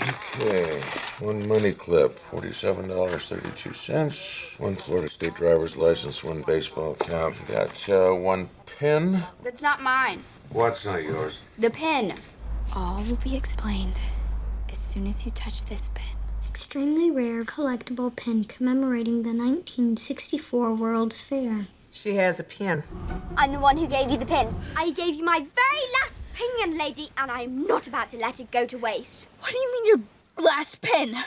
Okay, one money clip, $47.32. One Florida State driver's license, one baseball cap. Got one pen. That's not mine. What's not yours? The pen. All will be explained as soon as you touch this pen. Extremely rare collectible pin commemorating the 1964 World's Fair. She has a pin. I'm the one who gave you the pin. I gave you my very last pin, young lady, and I'm not about to let it go to waste. What do you mean your last pen?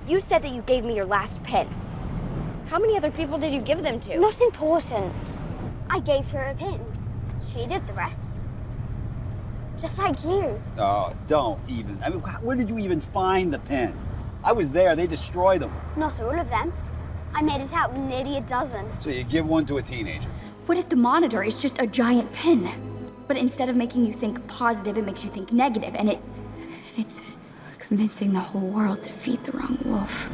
You said that you gave me your last pin. How many other people did you give them to? Not important. I gave her a pin. She did the rest. Just like you. Oh, don't even. I mean, where did you even find the pen? I was there. They destroy them. Not all of them. I made it out with nearly a dozen. So you give one to a teenager. What if the monitor is just a giant pin? But instead of making you think positive, it makes you think negative, and it's convincing the whole world to feed the wrong wolf.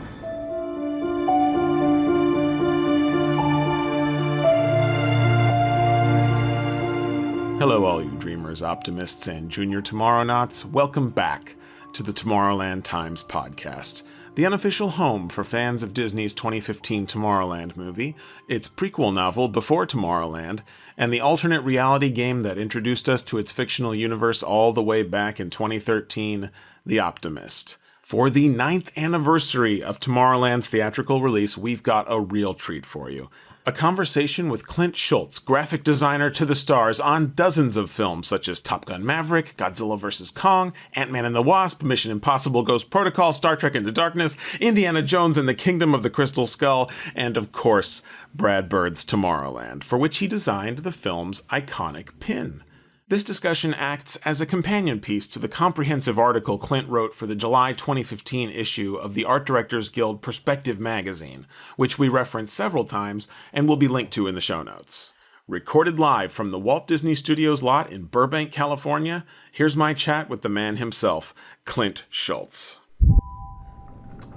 Hello, all you dreamers, optimists, and junior Tomorrownauts. Welcome back to the Tomorrowland Times podcast, the unofficial home for fans of Disney's 2015 Tomorrowland movie, its prequel novel Before Tomorrowland, and the alternate reality game that introduced us to its fictional universe all the way back in 2013, The Optimist. For the 9th anniversary of Tomorrowland's theatrical release, we've got a real treat for you. A conversation with Clint Schultz, graphic designer to the stars on dozens of films such as Top Gun Maverick, Godzilla vs. Kong, Ant-Man and the Wasp, Mission Impossible Ghost Protocol, Star Trek Into Darkness, Indiana Jones and the Kingdom of the Crystal Skull, and of course, Brad Bird's Tomorrowland, for which he designed the film's iconic pin. This discussion acts as a companion piece to the comprehensive article Clint wrote for the July 2015 issue of the Art Directors Guild Perspective magazine, which we reference several times and will be linked to in the show notes. Recorded live from the Walt Disney Studios lot in Burbank, California, here's my chat with the man himself, Clint Schultz.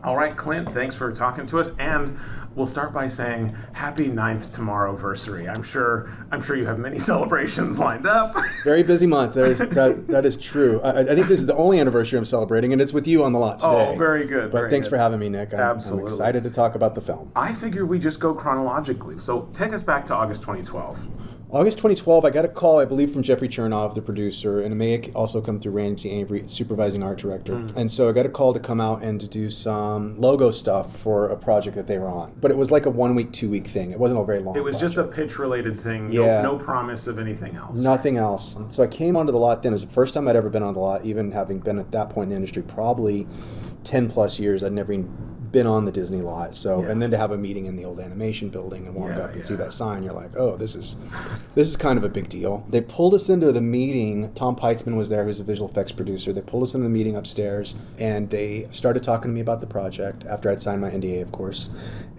All right, Clint, thanks for talking to us, and we'll start by saying happy 9th Tomorrowversary. I'm sure you have many celebrations lined up. Very busy month. That is true. I think this is the only anniversary I'm celebrating, and it's with you on the lot today. Oh, very good. But thanks for having me, Nick. I'm excited to talk about the film. I figure we just go chronologically. So take us back to August 2012. August 2012, I got a call, I believe, from Jeffrey Chernov, the producer, and it may also come through Ramsey Avery, supervising art director. And so I got a call to come out and to do some logo stuff for a project that they were on. But it was like a 1 week, 2 week thing. It wasn't a very long It was project. just a pitch-related thing, Yeah. no promise of anything else. Nothing else. So I came onto the lot then. It was the first time I'd ever been on the lot, even having been at that point in the industry, probably 10 plus years. I'd never even been on the Disney lot. So, and then to have a meeting in the old animation building and walk up and see that sign, you're like, oh, this is kind of a big deal. They pulled us into the meeting. Tom Peitzman was there, who's a visual effects producer. They pulled us into the meeting upstairs, and they started talking to me about the project after I'd signed my NDA, of course.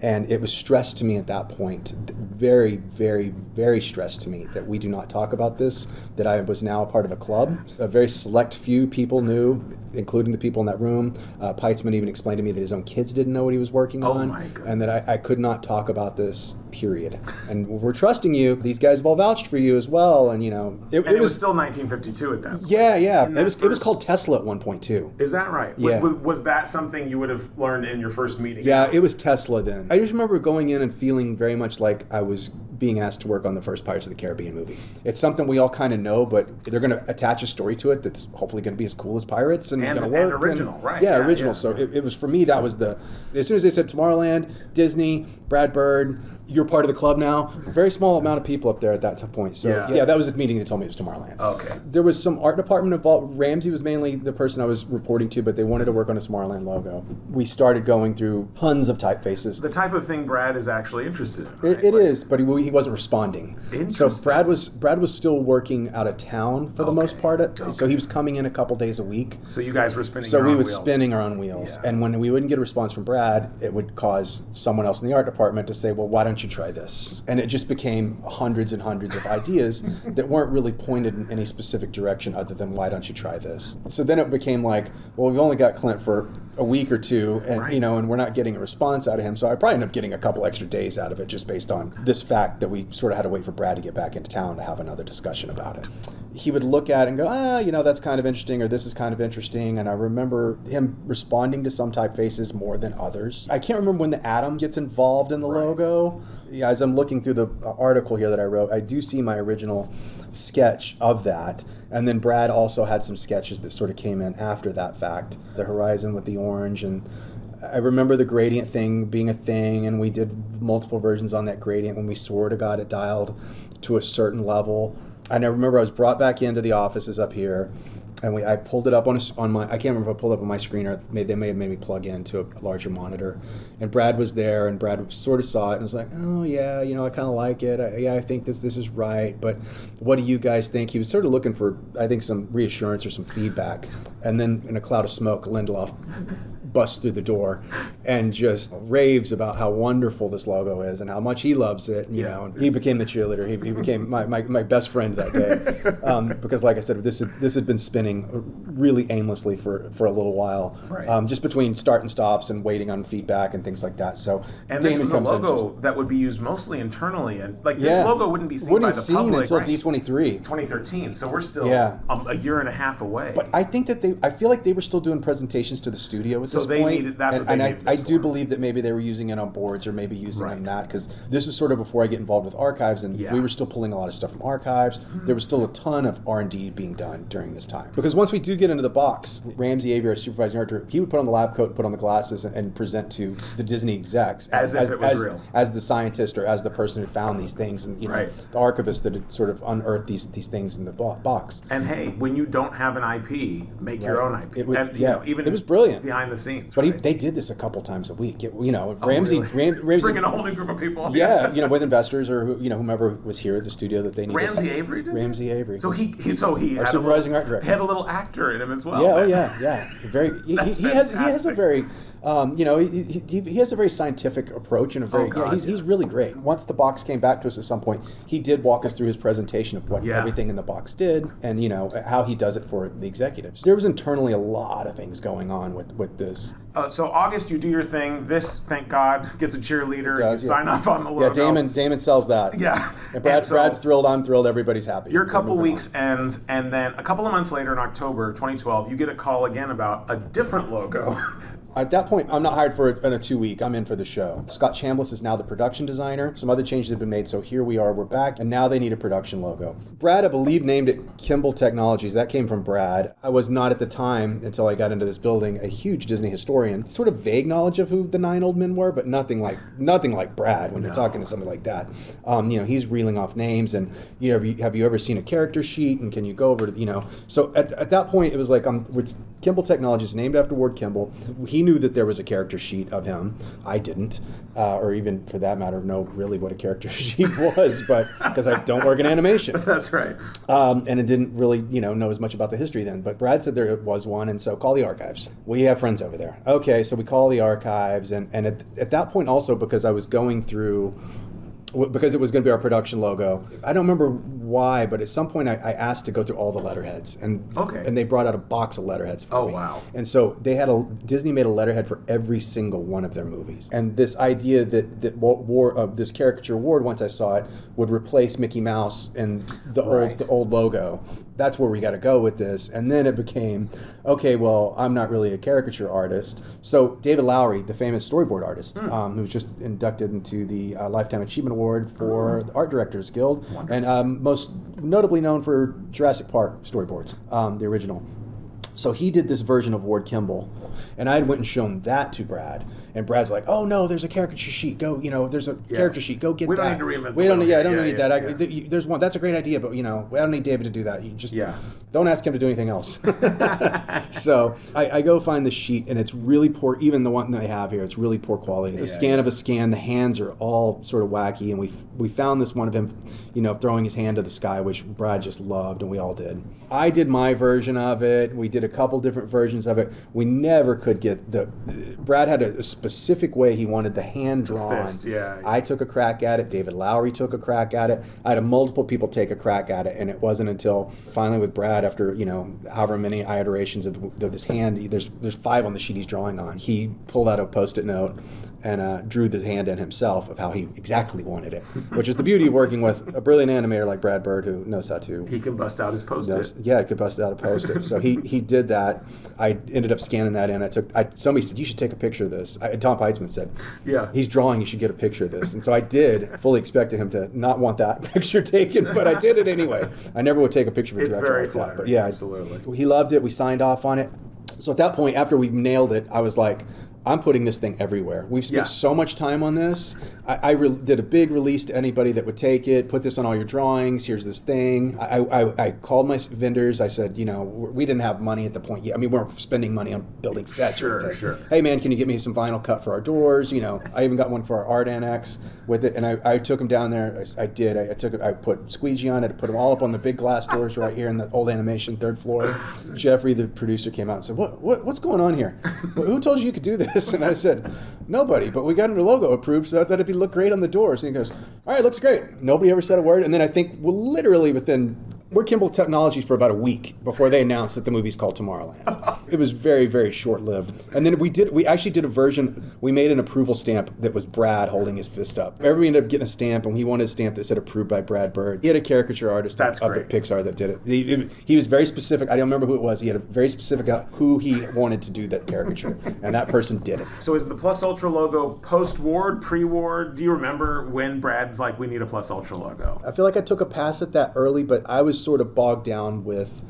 And it was stressed to me at that point, very, very, very stressed to me that we do not talk about this, that I was now a part of a club. A very select few people knew, including the people in that room. Peitzman even explained to me that his own kids didn't know what he was working on, and that I could not talk about this, period. And we're trusting you. These guys have all vouched for you as well, and it was still 1952 at that point. Yeah. It was called Tesla at one point too. Is that right? Yeah. Was that something you would have learned in your first meeting? Yeah, it was Tesla then. I just remember going in and feeling very much like I was being asked to work on the first Pirates of the Caribbean movie. It's something we all kind of know, but they're going to attach a story to it that's hopefully going to be as cool as Pirates and going to work. And original, right? Yeah, original. So it was, for me, that was as soon as they said Tomorrowland, Disney, Brad Bird, you're part of the club now. A very small amount of people up there at that point. So yeah, that was the meeting that told me it was Tomorrowland. Okay. There was some art department involved. Ramsey was mainly the person I was reporting to, but they wanted to work on a Tomorrowland logo. We started going through tons of typefaces. The type of thing Brad is actually interested in, right? It is, but he wasn't responding. Interesting. So Brad was still working out of town for the most part. So he was coming in a couple days a week. So you guys were spinning your own wheels. wheels. So we would spinning our own wheels. Yeah. And when we wouldn't get a response from Brad, it would cause someone else in the art department to say, well, why don't you try this? And it just became hundreds and hundreds of ideas that weren't really pointed in any specific direction other than, why don't you try this? So then it became like, well, we've only got Clint for a week or two, and and we're not getting a response out of him. So I probably ended up getting a couple extra days out of it just based on this fact that we sort of had to wait for Brad to get back into town to have another discussion about it. he would look at it and go, that's kind of interesting, or this is kind of interesting. And I remember him responding to some typefaces more than others. I can't remember when the atom gets involved in the logo. Yeah, as I'm looking through the article here that I wrote, I do see my original sketch of that. And then Brad also had some sketches that sort of came in after that fact. The horizon with the orange, and I remember the gradient thing being a thing, and we did multiple versions on that gradient when we sort of got it dialed to a certain level. And I remember I was brought back into the offices up here, and I pulled it up on my, I can't remember if I pulled it up on my screen or they may have made me plug into a larger monitor. And Brad was there, and Brad sort of saw it and was like, oh yeah, I kind of like it. I think this is right, but what do you guys think? He was sort of looking for, I think, some reassurance or some feedback. And then in a cloud of smoke, Lindelof busts through the door and just raves about how wonderful this logo is and how much he loves it. And he became the cheerleader. He became my best friend that day, because, like I said, this had been spinning really aimlessly for a little while, right. Just between start and stops and waiting on feedback and things like that. So and Damon this was a logo that would be used mostly internally, and this logo wouldn't be seen by the public until D23, 2013. So we're still a year and a half away. But I think that I feel like they were still doing presentations to the studio at this they point. Needed, that's what they needed I do believe that maybe they were using it on boards or maybe using it in that, because this was sort of before I get involved with archives, and we were still pulling a lot of stuff from archives. There was still a ton of R&D being done during this time. Because once we do get into the box, Ramsey Avery, our supervising art director, he would put on the lab coat, put on the glasses, and present to the Disney execs as if it was real, as the scientist or as the person who found these things, and the archivist that had sort of unearthed these things in the box. And hey, when you don't have an IP, make your own IP. It was brilliant behind the scenes. But they did this a couple times a week. Ramsey bringing a whole new group of people. With investors or whomever was here at the studio that they needed. Ramsey Avery did. Ramsey Avery. So he our had supervising art director. He had a little actor in him as well. Very. He has a very. He has a very scientific approach and a very. He's really great. Once the box came back to us at some point, he did walk us through his presentation of what everything in the box did, and how he does it for the executives. There was internally a lot of things going on with this. So August, you do your thing. This, thank God, gets a cheerleader. You sign off on the logo. Yeah, Damon sells that. Yeah. And Brad's thrilled. I'm thrilled. Everybody's happy. Your couple weeks ends, and then a couple of months later, in October 2012, you get a call again about a different logo. At that point, I'm not hired for a 2-week. I'm in for the show. Scott Chambliss is now the production designer. Some other changes have been made, so here we are. We're back, and now they need a production logo. Brad, I believe, named it Kimball Technologies. That came from Brad. I was not at the time, until I got into this building, a huge Disney historian. Sort of vague knowledge of who the 9 old men were, but nothing like Brad when you're talking to somebody like that. He's reeling off names, and have you ever seen a character sheet, and can you go over to, So at that point, it was like, Kimball Technologies, named after Ward Kimball. He knew that there was a character sheet of him. I didn't, or even for that matter, know really what a character sheet was, but because I don't work in animation. That's right. And it didn't really, know as much about the history then. But Brad said there was one, and so call the archives. We have friends over there. Okay, so we call the archives, and at that point also, because I was going through. Because it was going to be our production logo. I don't remember why, but at some point I asked to go through all the letterheads, and they brought out a box of letterheads for me. Wow. And so Disney made a letterhead for every single one of their movies. And this idea that this caricature Ward, once I saw it, would replace Mickey Mouse and the old logo. That's where we got to go with this. And then it became, okay, well, I'm not really a caricature artist. So David Lowery, the famous storyboard artist, who was just inducted into the Lifetime Achievement Award for the Art Directors Guild, and most notably known for Jurassic Park storyboards, the original. So he did this version of Ward Kimball, and I went and shown that to Brad, and Brad's like, "Oh no, there's a caricature sheet. Go, there's a character sheet. Go get that. We don't need to reinvent. We don't. I don't need that. There's one. That's a great idea, but I don't need David to do that. You just don't ask him to do anything else." So I go find the sheet, and it's really poor. Even the one that I have here, it's really poor quality. The scan of a scan. The hands are all sort of wacky, and we found this one of him, throwing his hand to the sky, which Brad just loved, and we all did. I did my version of it. We did a couple different versions of it. We never could get Brad had a specific way he wanted the hand drawn. Fist, I took a crack at it. David Lowery took a crack at it. I had multiple people take a crack at it, and it wasn't until finally with Brad, after however many iterations of this hand, there's 5 on the sheet he's drawing on. He pulled out a Post-it note, and drew the hand in himself of how he exactly wanted it, which is the beauty of working with a brilliant animator like Brad Bird, who knows how to. He can bust out his Post-it. Yeah, he could bust out a Post-it. So he did that. I ended up scanning that in. Somebody said, you should take a picture of this. Tom Heitzman said, yeah, he's drawing, you should get a picture of this. And so I did, fully expected him to not want that picture taken, but I did it anyway. I never would take a picture of a director like that. But yeah, absolutely. He loved it. We signed off on it. So at that point, after we nailed it, I was like, I'm putting this thing everywhere. We've spent so much time on this. I did a big release to anybody that would take it, put this on all your drawings, here's this thing. I called my vendors. I said, we didn't have money at the point yet. I mean, we weren't spending money on building sets. Sure. Hey, man, can you get me some vinyl cut for our doors? I even got one for our art annex with it. And I took them down there. I did. I put squeegee on it. I put them all up on the big glass doors right here in the old animation, 3rd floor. Jeffrey, the producer, came out and said, what's going on here? Who told you could do this? And I said, nobody, but we got your logo approved, so I thought it'd look great on the doors. And he goes, all right, looks great. Nobody ever said a word. And then I think, literally we're Kimball Technologies for about a week before they announced that the movie's called Tomorrowland. It was very, very short-lived. And then we actually did a version, we made an approval stamp that was Brad holding his fist up. Everybody ended up getting a stamp, and he wanted a stamp that said approved by Brad Bird. He had a caricature artist up at Pixar that did it. He was very specific. I don't remember who it was. He had a very specific who he wanted to do that caricature, and that person did it. So is the Plus Ultra logo post-war, pre-war? Do you remember when Brad's like, we need a Plus Ultra logo? I feel like I took a pass at that early, but I was sort of bogged down with...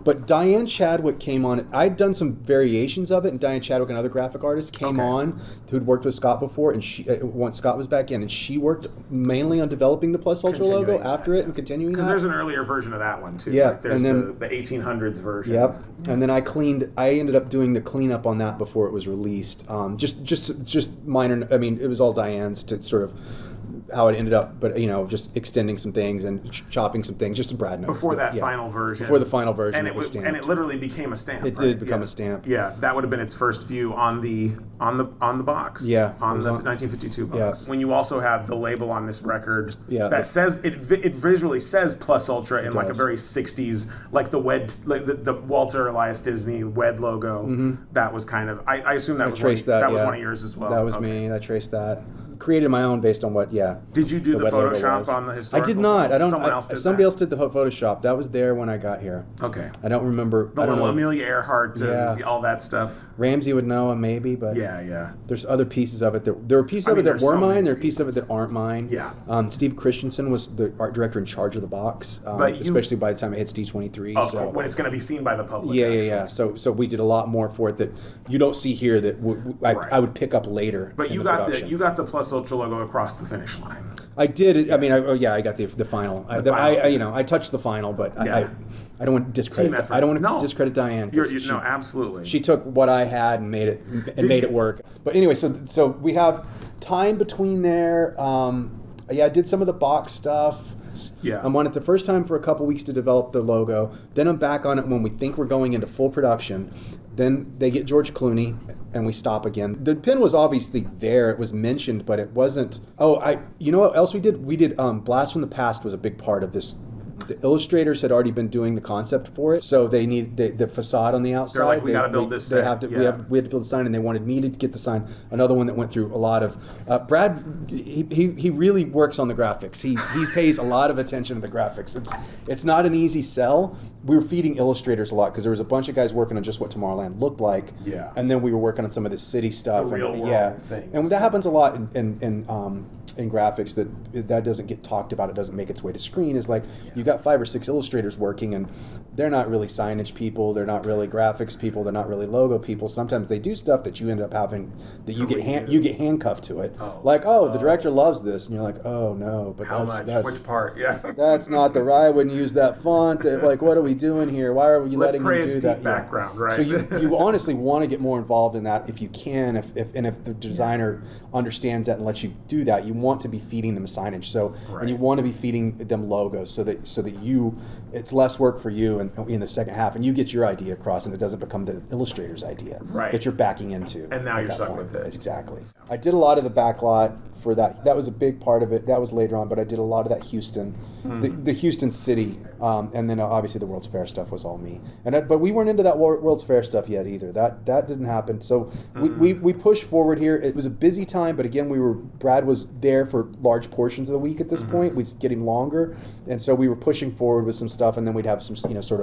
But Diane Chadwick came on. I'd done some variations of it, and Diane Chadwick, another graphic artist, came on who'd worked with Scott before, and once Scott was back in, and she worked mainly on developing the Plus Ultra logo after it and continuing that. Because there's an earlier version of that one, too. Yeah. Like there's the 1800s version. Yep. And then I ended up doing the cleanup on that before it was released. Just minor, I mean, it was all Diane's to sort of how it ended up, but just extending some things and chopping some things, just some Brad notes. Before that final version. Before the final version, and it literally became a stamp. It did become a stamp. Yeah, that would have been its first view on the box. Yeah, on the 1952 box. Yes. When you also have the label on this record that says it visually says Plus Ultra in like a very 60s, like the the Walter Elias Disney WED logo. Mm-hmm. That was kind of I assume that was one of yours as well. That was me. I traced that. Created my own based on what, Did you do the Photoshop on the historical? I did not. Someone else did somebody else did the Photoshop. That was there when I got here. Okay. I don't remember. I don't know. Amelia Earhart, all that stuff. Ramsey would know, maybe, but yeah. There's other pieces of it. There were pieces of it that were mine. There are pieces of it that aren't mine. Yeah. Steve Christensen was the art director in charge of the box, especially by the time it hits D23. So when it's going to be seen by the public. Yeah. So we did a lot more for it that you don't see here that I would pick up later. But you got the Plus Ultra logo across the finish line. I did. I mean, I got the final. I touched the final, but I don't want to discredit. I don't want to discredit Diane. No, absolutely. She took what I had and made it work. But anyway, so we have time between there. I did some of the box stuff. Yeah. I'm on it the first time for a couple weeks to develop the logo. Then I'm back on it when we think we're going into full production. Then they get George Clooney, and we stop again. The pin was obviously there. It was mentioned, but it wasn't. You know what else we did? We did Blast from the Past was a big part of this. The illustrators had already been doing the concept for it, so they need the facade on the outside. They're like, we got to build this. We had to build the sign, and they wanted me to get the sign. Another one that went through a lot of. Brad, he really works on the graphics. He pays a lot of attention to the graphics. It's not an easy sell. We were feeding illustrators a lot because there was a bunch of guys working on just what Tomorrowland looked like. Yeah. And then we were working on some of the city stuff. The real world things. And that happens a lot in graphics that doesn't get talked about. It doesn't make its way to screen. Is like you got 5 or 6 illustrators working, and they're not really signage people. They're not really graphics people. They're not really logo people. Sometimes they do stuff that you end up having that you get handcuffed to it. The director loves this, and you're like, oh no, but how much? Which part? Yeah. That's not the right. I wouldn't use that font. Like, what are we doing here? Why are you letting him do that? Background, right? So you honestly want to get more involved in that if you can. If the designer understands that and lets you do that, you want to be feeding them signage. So and you want to be feeding them logos so that it's less work for you in the second half, and you get your idea across, and it doesn't become the illustrator's idea that you're backing into. And now at you're that stuck point. with it. Exactly. I did a lot of the backlot for that. That was a big part of it. That was later on, but I did a lot of that Houston, the Houston city, and then obviously the World's Fair stuff was all me. But we weren't into that World's Fair stuff yet either. That didn't happen. So we pushed forward here. It was a busy time, but again, Brad was there for large portions of the week at this point. It was getting longer, and so we were pushing forward with some stuff, and then we'd have some sort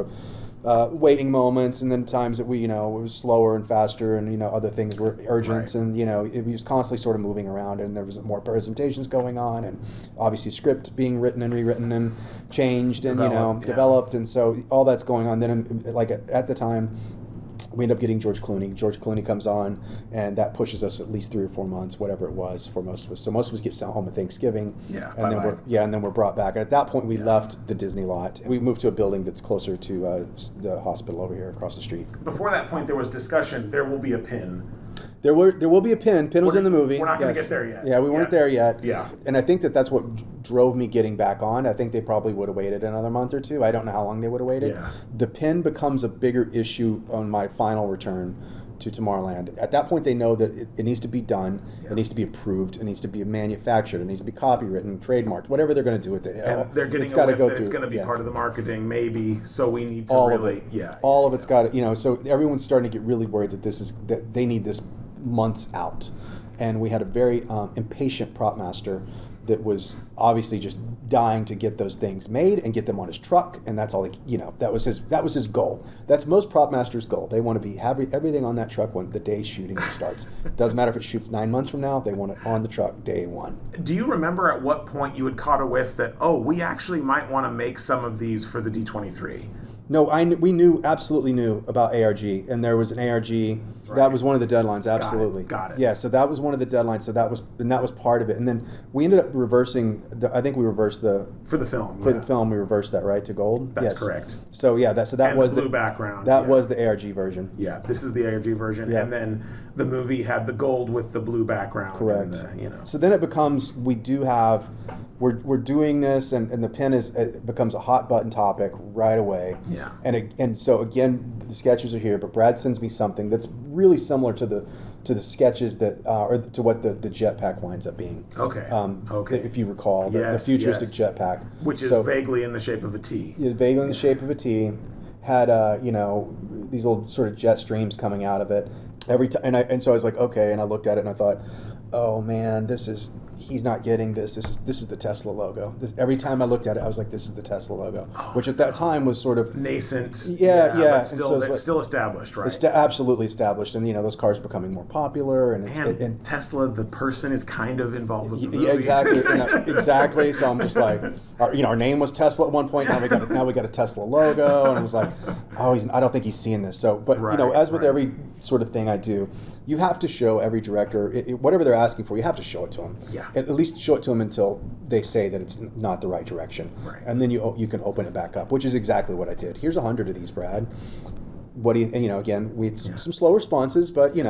of waiting moments, and then times that it was slower and faster, and other things were urgent, and it was constantly sort of moving around, and there was more presentations going on, and obviously script being written and rewritten and changed and developed, and so all that's going on. Then like at the time, we end up getting George Clooney. George Clooney comes on, and that pushes us at least 3 or 4 months, whatever it was, for most of us. So most of us get sent home at Thanksgiving, and then we're brought back. And at that point, we left the Disney lot. We moved to a building that's closer to the hospital over here across the street. Before that point, there was discussion. There will be a pin. There will be a pin. Pin was in the movie. We're not going to get there yet. Yeah, we weren't there yet. Yeah. And I think that's what drove me getting back on. I think they probably would have waited another month or two. I don't know how long they would have waited. Yeah. The pin becomes a bigger issue on my final return to Tomorrowland. At that point, they know that it needs to be done. Yeah. It needs to be approved. It needs to be manufactured. It needs to be copywritten, trademarked, whatever they're going to do with it. And they're getting a whiff that it's going to be part of the marketing, maybe. So we need to all of it. All of it's got to, so everyone's starting to get really worried that they need this months out. And we had a very impatient prop master that was obviously just dying to get those things made and get them on his truck, and that's all that was his goal. That's most prop masters' goal. They want to have everything on that truck when the day shooting starts. Doesn't matter if it shoots 9 months from now, they want it on the truck day one. Do you remember at what point you had caught a whiff that, we actually might want to make some of these for the D23? No, we absolutely knew about ARG, and there was an ARG. Right. That was one of the deadlines, absolutely. Got it. Yeah, so that was one of the deadlines. So that was part of it, and then we ended up reversing. I think we reversed for the film. The film, we reversed that right to gold. That's correct. So yeah, that was the blue background. That was the ARG version. Yeah, this is the ARG version, and then the movie had the gold with the blue background. Correct. So then it becomes we're doing this, and the pin it becomes a hot button topic right away. Yeah. And so again, the sketches are here, but Brad sends me something that's really similar to the sketches that or to what the jetpack winds up being. Okay. If you recall, the futuristic jetpack, which is vaguely in the shape of a T. Vaguely in the shape of a T, had these little sort of jet streams coming out of it every time, and so I was like, okay, and I looked at it and I thought, oh man, he's not getting this. This is the Tesla logo. Every time I looked at it, I was like, this is the Tesla logo, which at that time was sort of nascent. Yeah. But still established, right? Absolutely established, and those cars are becoming more popular. And Tesla, the person, is kind of involved with the movie. Yeah, exactly, exactly. So I'm just like, our name was Tesla at one point. Now we got a Tesla logo, and I was like, I don't think he's seeing this. So, but as with every sort of thing I do, you have to show every director whatever they're asking for. You have to show it to them. Yeah. At least show it to them until they say that it's not the right direction. Right. And then you can open it back up, which is exactly what I did. Here's 100 of these, Brad. What do you? And again, we had some slow responses, but in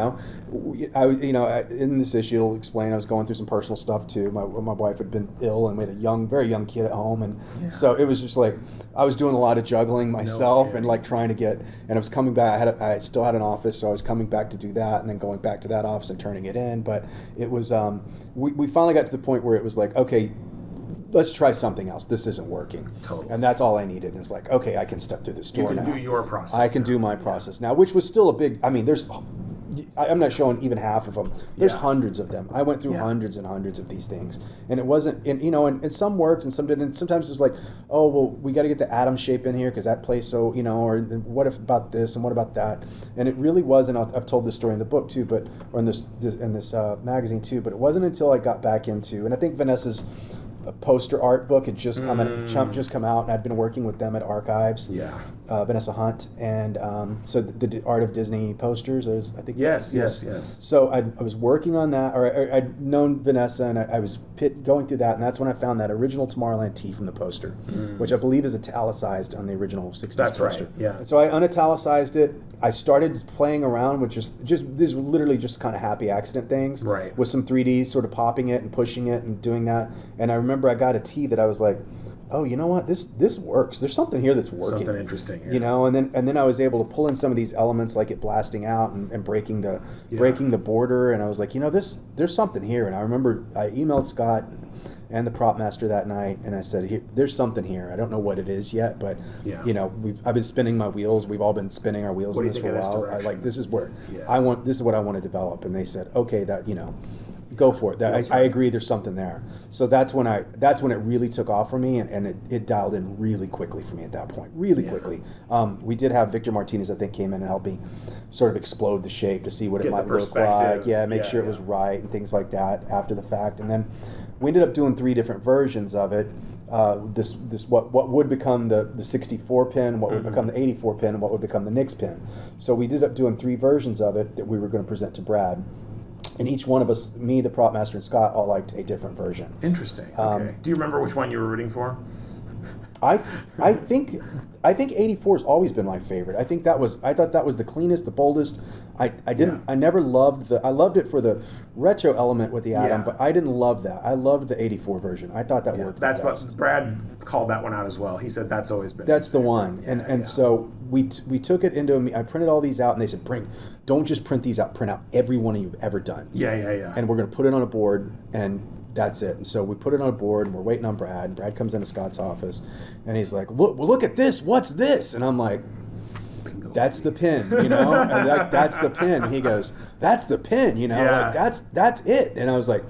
this issue, it'll explain I was going through some personal stuff too. My wife had been ill, and we had a very young kid at home, and so it was just like I was doing a lot of juggling myself and like trying to get. And I was coming back. I still had an office, so I was coming back to do that, and then going back to that office and turning it in. But it was we finally got to the point where it was like, okay, let's try something else. This isn't working. Totally. And that's all I needed. It's like, okay, I can step through this door now. You can do your process. I can do my process now, which was still a big, I'm not showing even half of them. There's hundreds of them. I went through hundreds and hundreds of these things. And it wasn't, and some worked and some didn't. Sometimes it was like, oh, well, we got to get the atom shape in here because that plays so, or what if about this and what about that? And it really wasn't, I've told this story in the book too, or in this magazine too, but it wasn't until I got back into, and I think Vanessa's poster art book had just come out, and I'd been working with them at Archives. Vanessa Hunt, and so the Art of Disney posters. I think yes. So I was working on that, or I'd known Vanessa, and I was going through that, and that's when I found that original Tomorrowland tee from the poster, which I believe is italicized on the original 60s poster. Right. Yeah. And so I unitalicized it. I started playing around with just these were literally just kind of happy accident things, right? With some 3D sort of popping it and pushing it and doing that. And I remember I got a tee that I was like, oh, you know what, this works. There's something here that's working. Something interesting here. You know, and then I was able to pull in some of these elements, like it blasting out and breaking the border, and I was like, you know, there's something here. And I remember I emailed Scott and the prop master that night, and I said, there's something here. I don't know what it is yet, but you know, I've been spinning my wheels. We've all been spinning our wheels on this for a while. This is where this is what I want to develop. And they said, okay, that, you know, go for it. I agree. There's something there. So that's when it really took off for me, and it dialed in really quickly for me at that point. Really quickly. We did have Victor Martinez, I think, came in and helped me sort of explode the shape to see what it might look like. Yeah, make sure it was right and things like that after the fact. And then we ended up doing 3 different versions of it. This what would become the 64 pin, what would become the 84 pin, and what would become the Nix pin. So we ended up doing 3 versions of it that we were going to present to Brad. And each one of us, me, the prop master, and Scott, all liked a different version. Interesting. Okay. Do you remember which one you were rooting for? I think 84 has always been my favorite. I thought that was the cleanest, the boldest. I never loved I loved it for the retro element with the atom, but I didn't love that. I loved the 84 version. I thought that worked. That's what Brad called that one out as well. He said that's always been. That's the one. And so we took it into I printed all these out, and they said, don't just print these out, print out every one you've ever done. Yeah. And we're going to put it on a board, and that's it. And so we put it on a board, and we're waiting on Brad. And Brad comes into Scott's office, and he's like, look at this. What's this? And I'm like, that's the pin, you know? And that's the pin. And he goes, that's the pin, you know? Like, that's it. And I was like,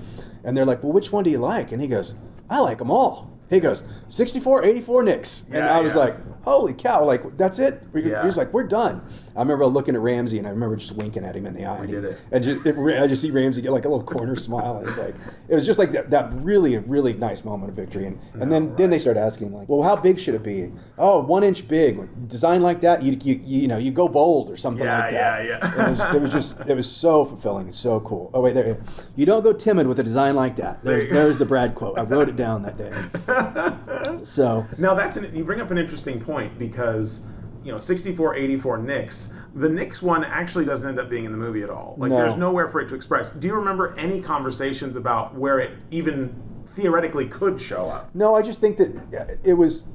and they're like, well, which one do you like? And he goes, I like them all. He goes, 64, 84 Nix. And I was like, holy cow, like, that's it? He was like, we're done. I remember looking at Ramsey, and I remember just winking at him in the eye. We did it. And I just see Ramsey get like a little corner smile. And it was just like that really, really nice moment of victory. And then they started asking, like, well, how big should it be? Oh, 1 inch big. Design like that, you know, you go bold or something like that. It was so fulfilling and so cool. Oh, wait, there. You don't go timid with a design like that. There's the Brad quote. I wrote it down that day. So now you bring up an interesting point, because, you know, 64, 84 Nix. The Nix one actually doesn't end up being in the movie at all. Like, there's nowhere for it to express. Do you remember any conversations about where it even theoretically could show up? No, I just think that it was.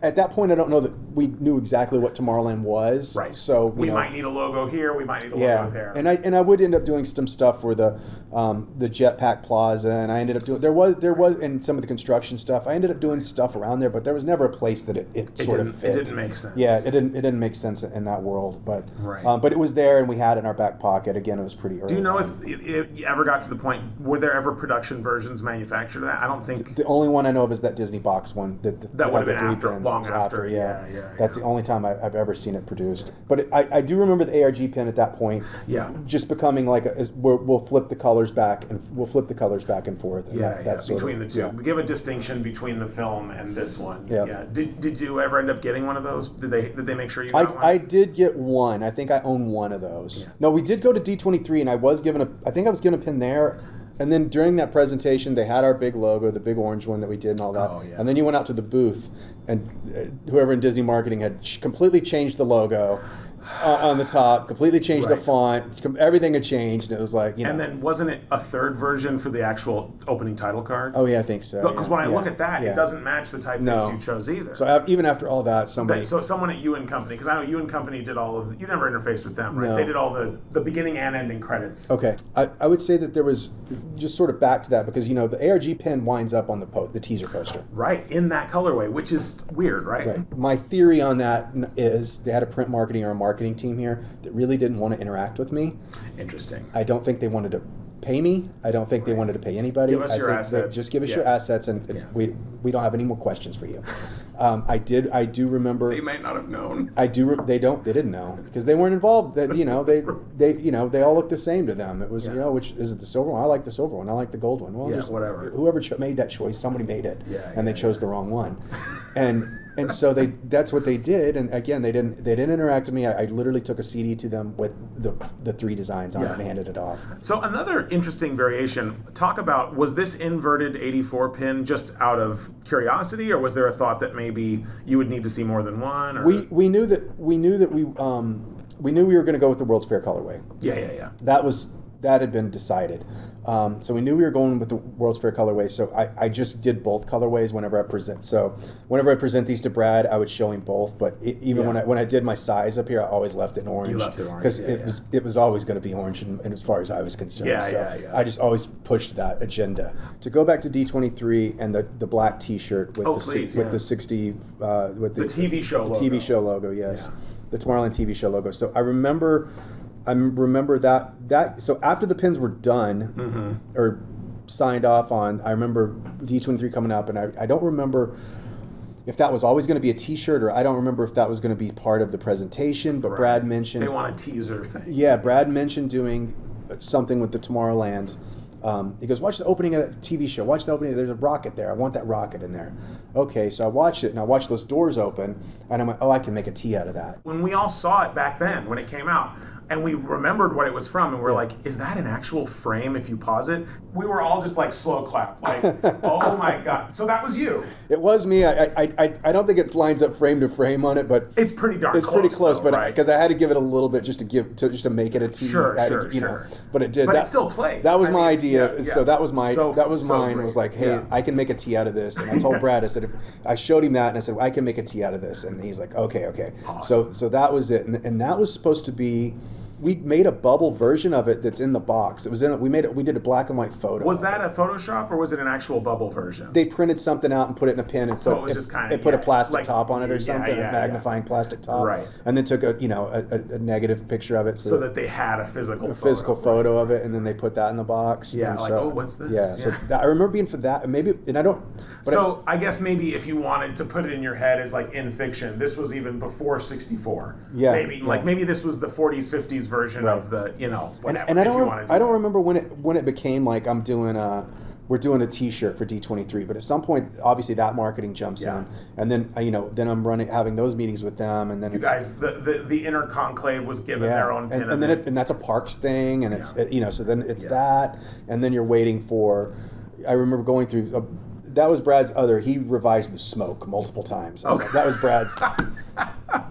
At that point, I don't know that we knew exactly what Tomorrowland was. Right. So we might need a logo here. We might need a logo there. And I would end up doing some stuff for the Jetpack Plaza, and I ended up doing there was in some of the construction stuff. I ended up doing stuff around there, but there was never a place that it sort of fit. It didn't make sense. Yeah, it didn't make sense in that world. But but it was there, and we had it in our back pocket. Again, it was pretty early. Do you know if you ever got to the point, were there ever production versions manufactured of that? I don't think. The only one I know of is that Disney box one. That would have been long after. Yeah. That's the only time I've ever seen it produced. But I do remember the ARG pin at that point. Yeah. Just becoming like we'll flip the colors back and forth. And that's between the two. Yeah. Give a distinction between the film and this one. Yeah. Did you ever end up getting one of those? Did they make sure you got one? I did get one. I think I own one of those. Yeah. No, we did go to D23, and I was given a pin there. And then during that presentation, they had our big logo, the big orange one that we did and all that. Oh, yeah. And then you went out to the booth, and whoever in Disney marketing had completely changed the logo on the top, completely changed the font, everything had changed, and it was like, you know. And then wasn't it a third version for the actual opening title card? Oh yeah, I think so. Because when I look at that, it doesn't match the typeface you chose either. So even after all that, someone at You and Company, because I know You and Company did all of you never interfaced with them, right? No. They did all the beginning and ending credits. Okay, I would say that there was just sort of back to that, because you know the ARG pin winds up on the teaser poster. Right, in that colorway, which is weird, right? My theory on that is they had a print marketing or a marketing team here that really didn't want to interact with me. Interesting. I don't think they wanted to pay me. I don't think they wanted to pay anybody. Give us your assets. Just give us your assets, and we don't have any more questions for you. I do remember. They might not have known. They didn't know, because they weren't involved. That they all look the same to them. It was which is it, the silver one? I like the silver one. I like the gold one. Well, whatever. Whoever made that choice, somebody made it, and they chose the wrong one, and so that's what they did. And again, they didn't interact with me. I literally took a CD to them with the 3 designs on it and handed it off. So another interesting variation. Talk about, was this inverted 84 pin just out of curiosity, or was there a thought that maybe you would need to see more than one? Or? We knew that we were going to go with the World's Fair colorway. Yeah. That was that had been decided. So we knew we were going with the World's Fair colorways. So I just did both colorways whenever I present. So whenever I present these to Brad, I would show him both. But even when I did my size up here, I always left it in orange. You left it orange because it was always going to be orange, and as far as I was concerned. I just always pushed that agenda. To go back to D23 and the black T-shirt with the 60 with the TV show logo. TV show logo, yes, the Tomorrowland TV show logo. So I remember that. So after the pins were done or signed off on, I remember D23 coming up, and I don't remember if that was always going to be a T-shirt, or I don't remember if that was going to be part of the presentation. But Brad mentioned they want a teaser thing. Yeah, Brad mentioned doing something with the Tomorrowland. He goes, watch the opening of that TV show. Watch the opening. There's a rocket there. I want that rocket in there. Okay, so I watched it, and I watched those doors open, and I'm like, oh, I can make a T out of that. When we all saw it back then, when it came out, and we remembered what it was from, and we're like, is that an actual frame if you pause it? We were all just like slow clap, like, oh my God. So that was you. It was me. I don't think it lines up frame to frame on it, but it's pretty darn close. It's pretty close, though, but because I had to give it a little bit just to make it a T. Sure. But it did. But it still plays. That was my idea. Yeah. So that was mine. Great. It was like, hey, I can make a T out of this. And I told Brad, I said, I showed him that, and I said, I can make a T out of this. And he's like, okay. Awesome. So that was it, and that was supposed to be. We made a bubble version of it that's in the box. It was in. We did a black and white photo. Was that a Photoshop, or was it an actual bubble version? They printed something out and put it in a pin, and so it was just kind of. They put a plastic top on it or something, a magnifying plastic top, right? And then took a negative picture of it, so that they had a physical photo of it, and then they put that in the box. Yeah, and like, so, oh, what's this? Yeah, so I remember being for that, and maybe, and I don't. So I guess maybe if you wanted to put it in your head as like in fiction, this was even before 64. Yeah, maybe this was the 40s, 50s version of the. Whatever. And I don't remember when it became like we're doing a T-shirt for D23, but at some point, obviously that marketing jumps in, and then then I'm having those meetings with them, and then you guys, the inner conclave was given their own pin, and that's a Parks thing, and it's so then it's that, and then you're waiting for. I remember going through. That was Brad's other. He revised the smoke multiple times. Okay. That was Brad's.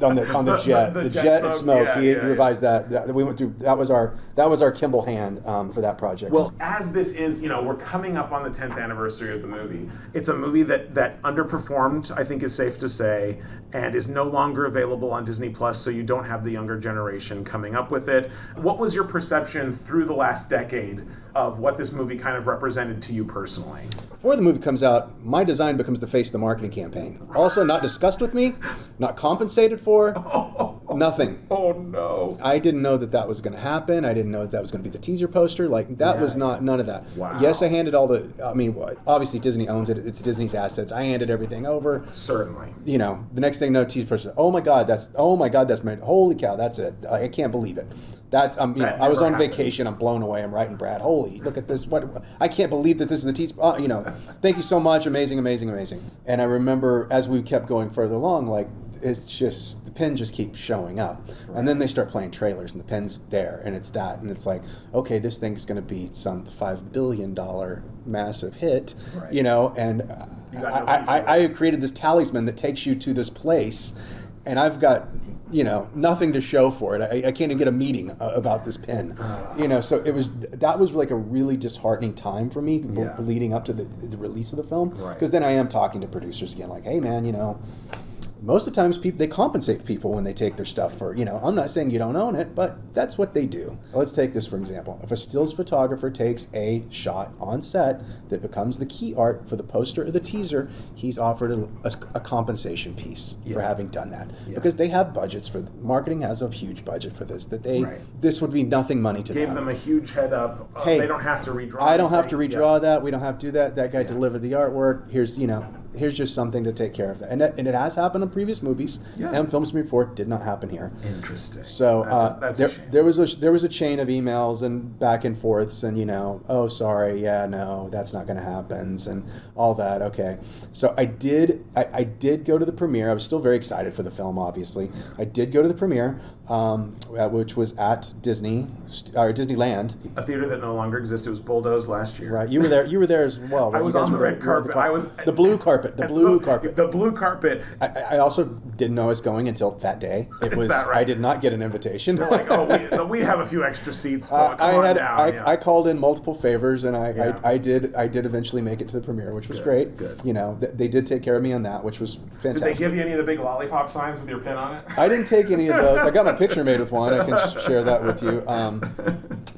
on the jet, the jet and smoke. He revised that. We went through. That was our Kimball hand for that project. Well, as this is, we're coming up on the 10th anniversary of the movie. It's a movie that underperformed, I think is safe to say, and is no longer available on Disney Plus. So you don't have the younger generation coming up with it. What was your perception through the last decade of what this movie kind of represented to you personally? Before the movie comes out, my design becomes the face of the marketing campaign. Also, not discussed with me, not compensated for, nothing. Oh no! I didn't know that was going to happen. I didn't know that was going to be the teaser poster. Like that was none of that. Wow. Yes, I handed all the. I mean, obviously Disney owns it. It's Disney's assets. I handed everything over. Certainly. The next thing, no teaser poster. Oh my God, that's my. Holy cow, that's it. I can't believe it. That's I was on vacation. I'm blown away. I'm writing Brad. Holy, look at this! What I can't believe that this is the teaser. Thank you so much. Amazing. And I remember as we kept going further along, like it's just the pin just keeps showing up, and then they start playing trailers, and the pin's there, and it's that, and it's like, okay, this thing's going to be some $5 billion massive hit, and I created this talisman that takes you to this place. And I've got, nothing to show for it. I can't even get a meeting about this pin. So that was like a really disheartening time for me leading up to the release of the film. Because then I am talking to producers again, like, hey man, most of the times they compensate people when they take their stuff for, I'm not saying you don't own it, but that's what they do. Let's take this for example. If a stills photographer takes a shot on set that becomes the key art for the poster or the teaser, he's offered a compensation piece for having done that. Because they have budgets for, marketing has a huge budget for this, this would be nothing money to them. Gave them a huge head up. Hey, they don't have to redraw I don't have to redraw that. We don't have to do that. That guy delivered the artwork. Here's just something to take care of that. And it has happened in previous movies and films before. Did not happen here. Interesting. So that's a shame. there was a chain of emails and back and forths and oh sorry, no, that's not going to happen and all that. Okay. So I did go to the premiere. I was still very excited for the film, obviously. I did go to the premiere, which was at Disneyland. A theater that no longer exists. It was bulldozed last year. Right. You were there as well. Right? I was on the red carpet. The blue carpet. carpet, the blue carpet. The blue carpet. I also didn't know I was going until that day. It was that right? I did not get an invitation. They're like, oh, we have a few extra seats. Come on down. I called in multiple favors, and Yeah. I did eventually make it to the premiere, which was great. Good. You know, they did take care of me on that, which was fantastic. Did they give you any of the big lollipop signs with your pin on it? I didn't take any of those. I got my picture made with one. I can share that with you.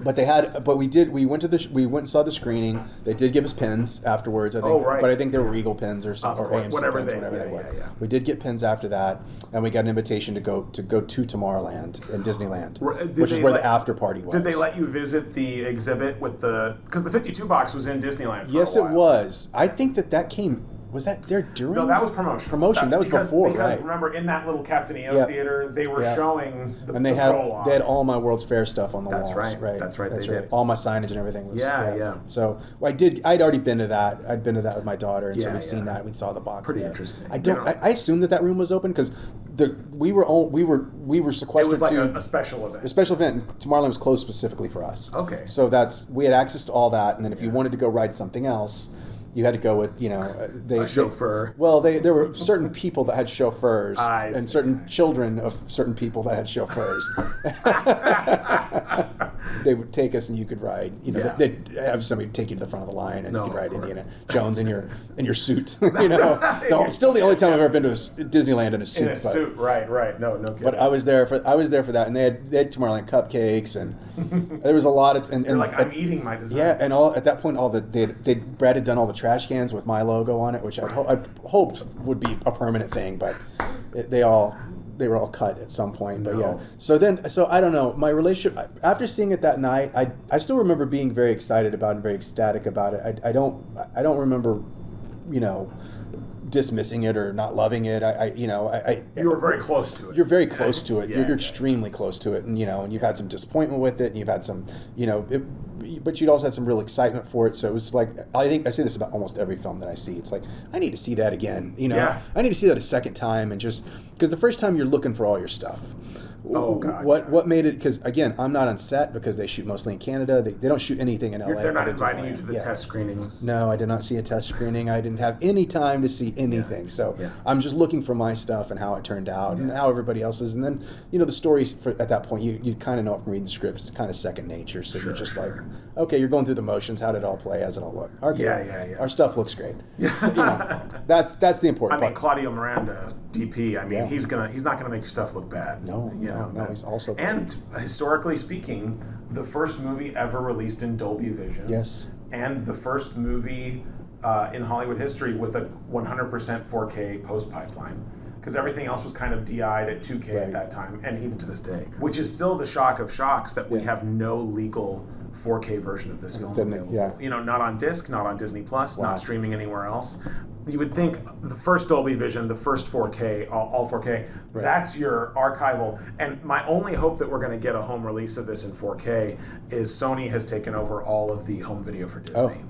But we went and saw the screening. They did give us pins afterwards. I think, right. But I think they were Regal pins or AMC whatever pins, they were. yeah. We did get pins after that, and we got an invitation to go to Tomorrowland in Disneyland, which is where the after party was. Did they let you visit the exhibit with because the 52 box was in Disneyland? Yes, it was. I think that came. Was that there during? No, that was promotion. That was before, because right? Remember, in that little Captain EO theater, they were showing the and they had prologue. they had all my World's Fair stuff on the walls. That's right. That's right. They did. All my signage and everything was. Yeah. So I'd already been to that. I'd been to that with my daughter, and so we'd seen that. We saw the box. Pretty there. interesting. I assumed that room was open because we were sequestered. It was like to a special event. A special event. Tomorrowland was closed specifically for us. Okay. So we had access to all that, and then if you wanted to go ride something else, you had to go with, a chauffeur. There were certain people that had chauffeurs, and see. certain children of certain people that had chauffeurs. They would take us, and you could ride. They'd have somebody take you to the front of the line, and you could ride Indiana Jones in your suit. Still the only time I've ever been to Disneyland in a suit. In a suit, right. No kidding. But I was there for that, and they had Tomorrowland cupcakes, and there was a lot of. And like, I'm eating my dessert. Yeah, and at that point, Brad had done all the trash cans with my logo on it, which I hoped would be a permanent thing, but they were all cut at some point. But yeah, so I don't know. My relationship after seeing it that night, I still remember being very excited about it and very ecstatic about it. I don't remember, dismissing it or not loving it. You were very close to it. You're very close to it. Yeah, you're extremely close to it, and and you've had some disappointment with it, and you've had some, but you'd also had some real excitement for it. So it was like, I think I say this about almost every film that I see. It's like, I need to see that again. I need to see that a second time, and just because the first time you're looking for all your stuff. Oh God! What made it? Because again, I'm not on set because they shoot mostly in Canada. They don't shoot anything in LA. They're not inviting you to the test screenings. No, I did not see a test screening. I didn't have any time to see anything. So I'm just looking for my stuff and how it turned out and how everybody else's. And then the stories at that point you kind of know from reading the scripts. It's kind of second nature. So you're just like, okay, you're going through the motions. How did it all play? How's it all look? Okay, Our stuff looks great. So, that's the important part. Claudio Miranda, DP. He's not gonna make your stuff look bad. No, he's also and historically speaking, the first movie ever released in Dolby Vision. Yes. And the first movie in Hollywood history with a 100% 4K post pipeline. Because everything else was kind of DI'd at 2K at that time, and even to this day. Which is still the shock of shocks that we have no legal 4K version of this film available. Yeah. Not on disc, not on Disney Plus, not streaming anywhere else. You would think the first Dolby Vision, the first 4K, all 4K, that's your archival. And my only hope that we're going to get a home release of this in 4K is Sony has taken over all of the home video for Disney.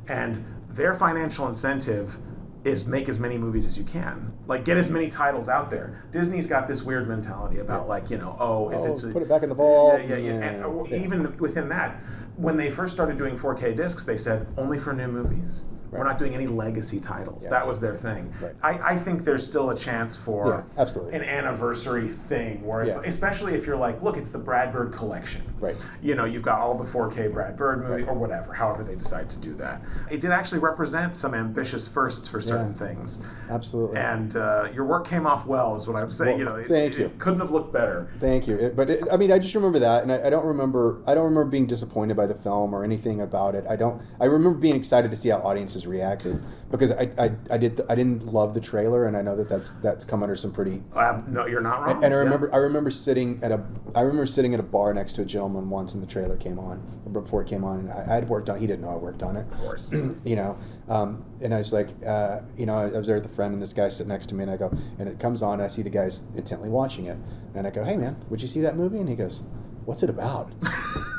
And their financial incentive is make as many movies as you can. Like, get as many titles out there. Disney's got this weird mentality about if it's put it back in the vault. And even within that, when they first started doing 4K discs, they said only for new movies. We're not doing any legacy titles. That was their thing. I think there's still a chance for an anniversary thing where it's, especially if you're like, look, it's the Brad Bird collection. Right. You've got all the 4K Brad Bird movie or whatever, however they decide to do that. It did actually represent some ambitious firsts for certain things. Absolutely. And your work came off well, is what I'm saying. Thank you. It couldn't have looked better. Thank you. I just remember that, and I don't remember being disappointed by the film or anything about it. I remember being excited to see how audiences reacted because I didn't love the trailer, and I know that's come under some pretty. No, you're not wrong. And I remember sitting at a bar next to a gentleman once, and the trailer came on before it came on, and I had worked on. He didn't know I worked on it. Of course. And I was like, I was there with a friend, and this guy sitting next to me, and I go, and it comes on, and I see the guys intently watching it, and I go, hey man, would you see that movie? And he goes, what's it about?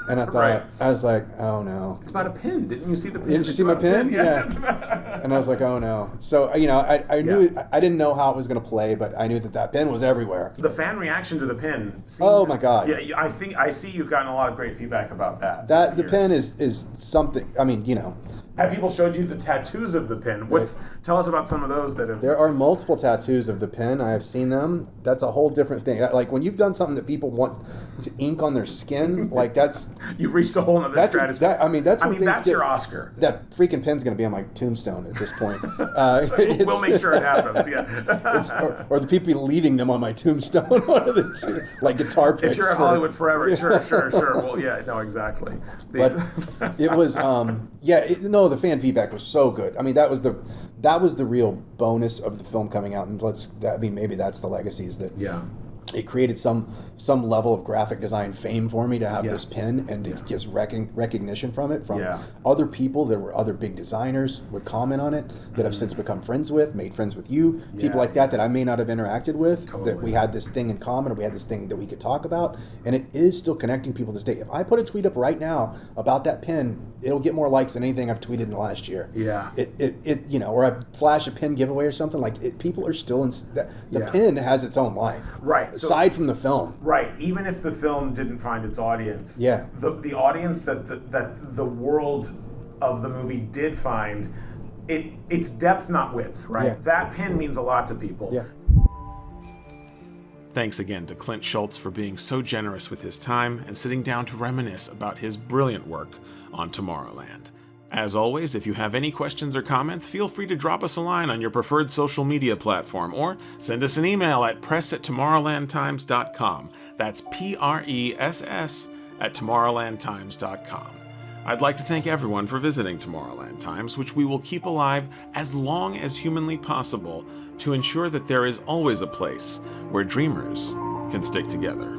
And I thought, I was like, oh no. It's about a pin. Didn't you see the pin? Didn't you see my pin? Yeah. And I was like, oh no. So, I knew, I didn't know how it was going to play, but I knew that pin was everywhere. The fan reaction to the pin. My God. Yeah, I see you've gotten a lot of great feedback about that. The pin is something, Have people showed you the tattoos of the pin? Tell us about some of those that have... There are multiple tattoos of the pin. I have seen them. That's a whole different thing. Like when you've done something that people want to ink on their skin, like that's... You've reached a whole nother stratosphere. That's your Oscar. That freaking pin's going to be on my tombstone at this point. We'll make sure it happens, yeah. or the people leaving them on my tombstone. One of the two, like guitar picks. If you're at Hollywood forever, sure. Well, yeah, no, exactly. But it was, the fan feedback was so good. I mean, that was the real bonus of the film coming out, and maybe that's the legacy, is that it created some level of graphic design fame for me to have this pin, and it gets recognition from it from other people. There were other big designers would comment on it that I've since become friends with, made friends with you, people like that I may not have interacted with, that we had this thing in common, or we had this thing that we could talk about, and it is still connecting people to this day. If I put a tweet up right now about that pin, it'll get more likes than anything I've tweeted in the last year. Yeah. Or I flash a pin giveaway or something, people are still the pin has its own life. Right. Aside from the film. Right. Even if the film didn't find its audience, the audience that the world of the movie did find, it's depth, not width, right? Yeah. That pin means a lot to people. Yeah. Thanks again to Clint Schultz for being so generous with his time and sitting down to reminisce about his brilliant work on Tomorrowland. As always, if you have any questions or comments, feel free to drop us a line on your preferred social media platform, or send us an email at press@tomorrowlandtimes.com. That's PRESS at tomorrowlandtimes.com. I'd like to thank everyone for visiting Tomorrowland Times, which we will keep alive as long as humanly possible to ensure that there is always a place where dreamers can stick together.